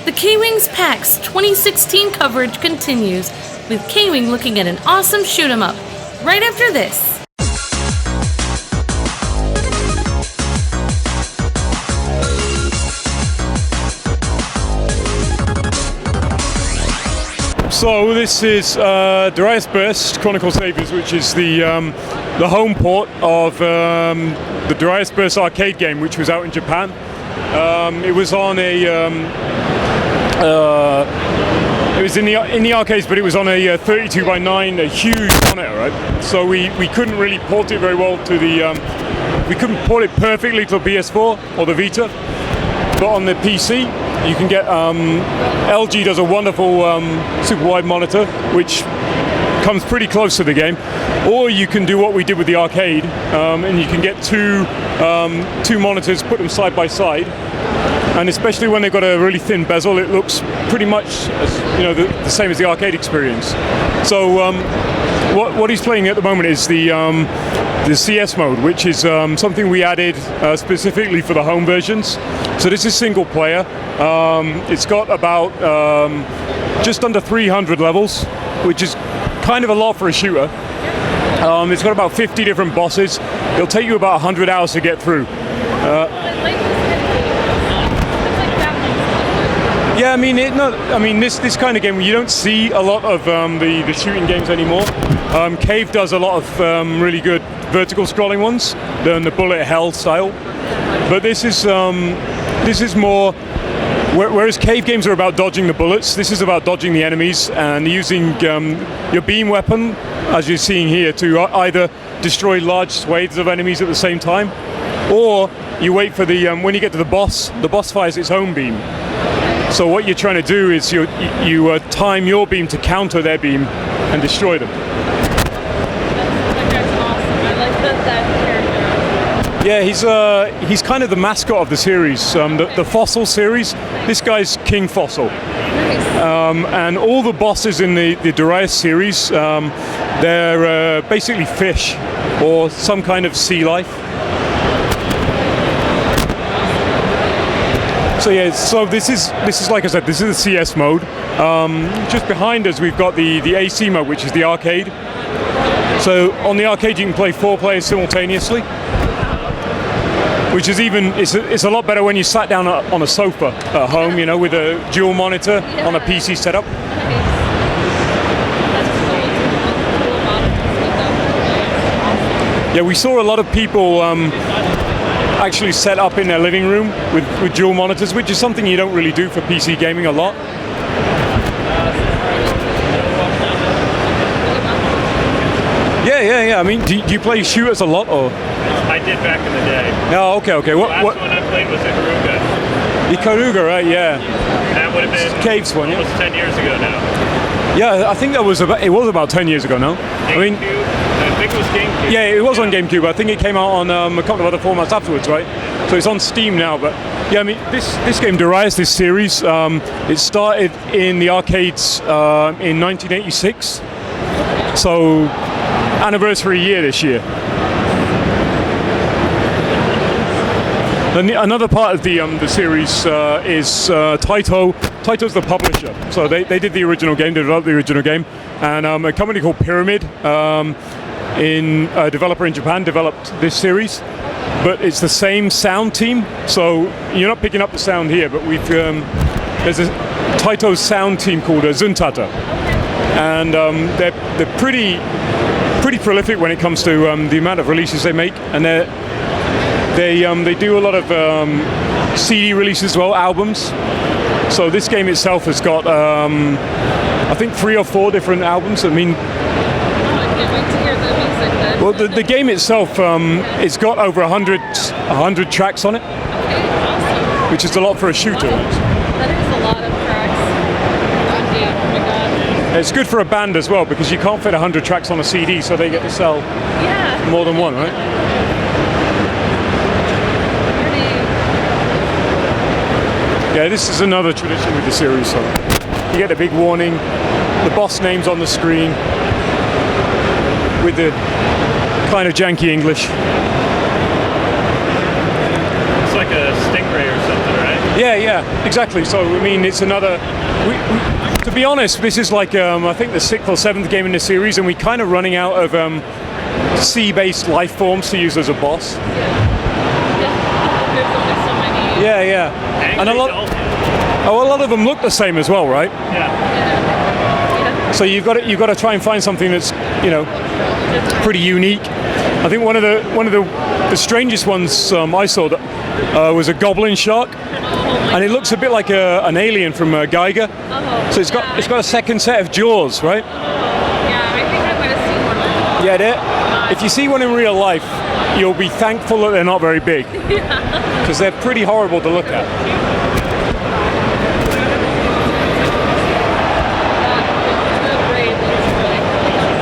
The Kwings PAX 2016 coverage continues, with Kwing looking at an awesome shoot-'em-up, right after this. So this is Dariusburst Chronicle Saviours, which is the home port of the Dariusburst arcade game, which was out in Japan. It was on it was in the arcades, but it was on a 32:9, a huge monitor, right? So we couldn't really port it very well to the we couldn't port it perfectly to the PS4 or the Vita, but on the PC you can get LG does a wonderful super wide monitor which comes pretty close to the game, or you can do what we did with the arcade, and you can get two monitors, put them side by side, and especially when they've got a really thin bezel, it looks pretty much the same as the arcade experience. So what he's playing at the moment is the CS mode, which is something we added specifically for the home versions. So this is single player. It's got about just under 300 levels, which is kind of a lot for a shooter. It's got about 50 different bosses. It'll take you about 100 hours to get through. Yeah, I mean, this kind of game, you don't see a lot of the shooting games anymore. Cave does a lot of really good vertical scrolling ones, the bullet hell style. But this is more. Whereas Cave games are about dodging the bullets, this is about dodging the enemies and using your beam weapon, as you're seeing here, to either destroy large swathes of enemies at the same time, or you wait for the when you get to the boss fires its own beam. So what you're trying to do is you time your beam to counter their beam and destroy them. That guy's awesome. I like that character. Yeah, he's kind of the mascot of the series, the Fossil series. This guy's King Fossil. Nice. And all the bosses in the Darius series, they're basically fish or some kind of sea life. So yeah, so this is like I said, this is the CS mode. Just behind us we've got the AC mode, which is the arcade. So on the arcade you can play 4 players simultaneously, which is it's a lot better when you sat down on a sofa at home, with a dual monitor on a PC setup. Yeah, we saw a lot of people actually set up in their living room with dual monitors, which is something you don't really do for PC gaming a lot. Yeah. I mean, do you play shooters a lot, or? I did back in the day. Oh, okay. The last one I played was Ikaruga. Ikaruga, right? Yeah. That would have been Caves one, yeah. Almost 10 years ago now. Yeah, I think it was about 10 years ago now. I think it was GameCube. Yeah, it was on GameCube. I think it came out on a couple of other formats afterwards, right? So it's on Steam now. But yeah, I mean, this game, Darius, this series, it started in the arcades in 1986. So anniversary year this year. And another part of the series is Taito. Taito's the publisher, so they did the original game, they developed the original game, and a company called Pyramid, a developer in Japan, developed this series. But it's the same sound team, so you're not picking up the sound here, but there's a Taito's sound team called Zuntata, and they're pretty prolific when it comes to the amount of releases they make, and they do a lot of CD releases as well, albums. So this game itself has got, I think, 3 or 4 different albums. I mean, I can't wait to hear the music then. well, the game itself, it's got over 100 tracks on it, Awesome. which is a lot for a shooter. That is a lot of tracks. One game, oh my god. It's good for a band as well, because you can't fit 100 tracks on a CD, so they get to sell more than one, right? Yeah, this is another tradition with the series. So you get a big warning, the boss names on the screen with the kind of janky English. It's like a stingray or something, right? Yeah, exactly. So I mean, it's another. To be honest, this is like I think the 6th or 7th game in the series, and we're kind of running out of sea-based life forms to use as a boss. Yeah. And a lot of them look the same as well, right? Yeah. So you've got to try and find something that's pretty unique. I think one of the strangest ones I saw that was a goblin shark, and it looks a bit like an alien from Geiger. So it's got a second set of jaws, right? Yeah, I think I might have seen one of them. Yeah, if you see one in real life, you'll be thankful that they're not very big, because they're pretty horrible to look at.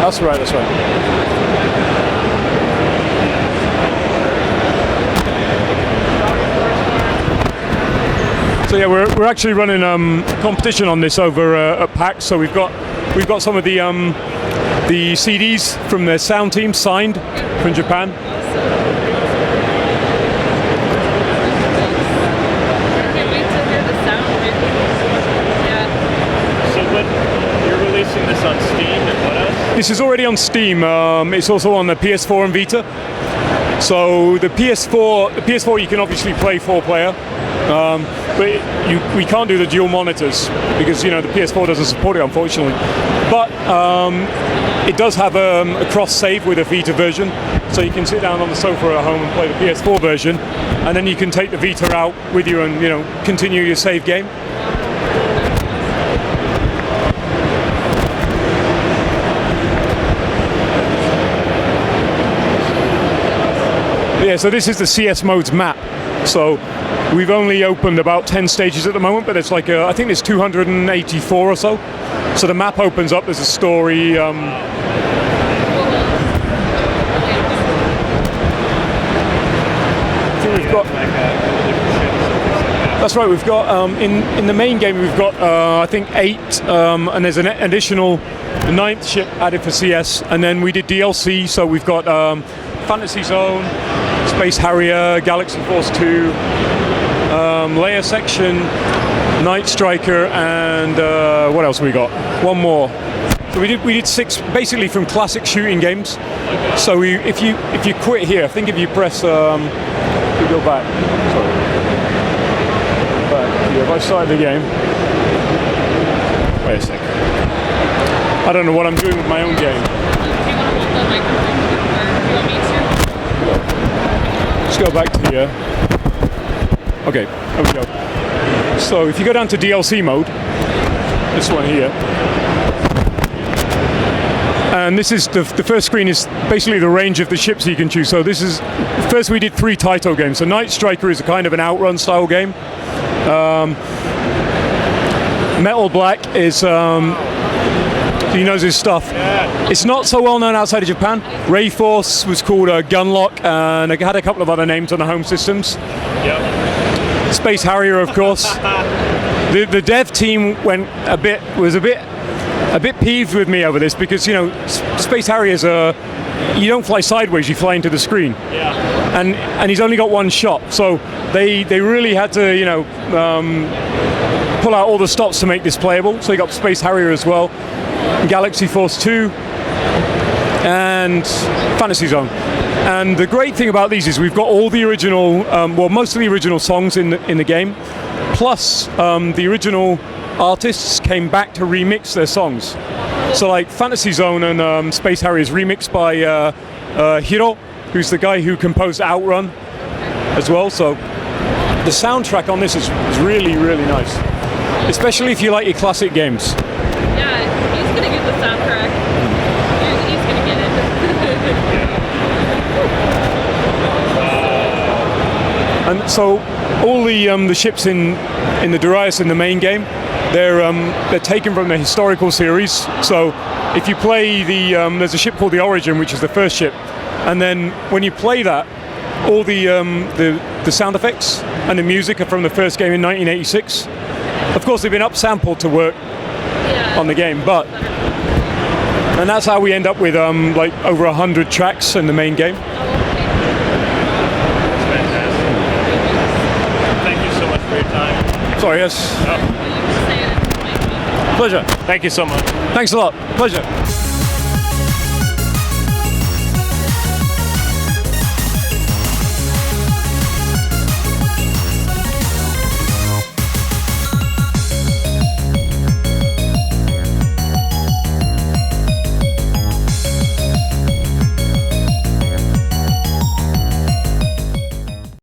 That's right. So yeah, we're actually running competition on this over at PAX. So we've got some of the CDs from the sound team signed from Japan. Can't wait to hear the sound of it. Yeah. So you're releasing this on Steam and what else? This is already on Steam. It's also on the PS4 and Vita. So the PS4 you can obviously play 4-player, but we can't do the dual monitors because the PS4 doesn't support it, unfortunately. But it does have a cross save with a Vita version, so you can sit down on the sofa at home and play the PS4 version, and then you can take the Vita out with you and continue your save game. Yeah, so this is the CS modes map. So we've only opened about 10 stages at the moment, but it's like I think there's 284 or so. So the map opens up. There's a story. I think we've got. That's right. We've got in the main game we've got I think 8, and there's an additional 9th ship added for CS, and then we did DLC. So we've got Fantasy Zone, Space Harrier, Galaxy Force 2, Layer Section, Night Striker, and what else we got? One more. So we did 6 basically from classic shooting games. So if you quit here, I think if you press you go back. Sorry. Back. Yeah, if I started the game. Wait a sec. I don't know what I'm doing with my own game. Do you want to hold the microphone or do you want me to? Let's go back to here. Okay, there we go. So if you go down to DLC mode, this one here, and this is the first screen is basically the range of the ships you can choose. So this is, first we did 3 Taito games. So Night Striker is a kind of an outrun style game. Metal Black is, he knows his stuff. It's not so well known outside of Japan. Ray Force was called Gunlock, and it had a couple of other names on the home systems. Yep. Space Harrier, of course. The dev team was a bit peeved with me over this because Space Harriers you don't fly sideways, you fly into the screen. Yeah. And he's only got one shot, so they really had to pull out all the stops to make this playable. So you got Space Harrier as well, Galaxy Force 2, and Fantasy Zone. And the great thing about these is we've got all the original, most of the original songs in the game, plus the original artists came back to remix their songs. So like Fantasy Zone and Space Harrier is remixed by Hiro, who's the guy who composed Outrun as well. So the soundtrack on this is really, really nice, especially if you like your classic games. Yeah, he's gonna get the soundtrack. He's gonna get it. And so all the ships in the Darius in the main game, they're taken from the historical series. So if you play there's a ship called the Origin, which is the first ship, and then when you play that, all the sound effects and the music are from the first game in 1986. Of course, they've been upsampled to work on the game, and that's how we end up with like over 100 tracks in the main game. Fantastic. Thank you so much for your time. Sorry, yes. You can say it in the mic. Pleasure. Thank you so much. Thanks a lot. Pleasure.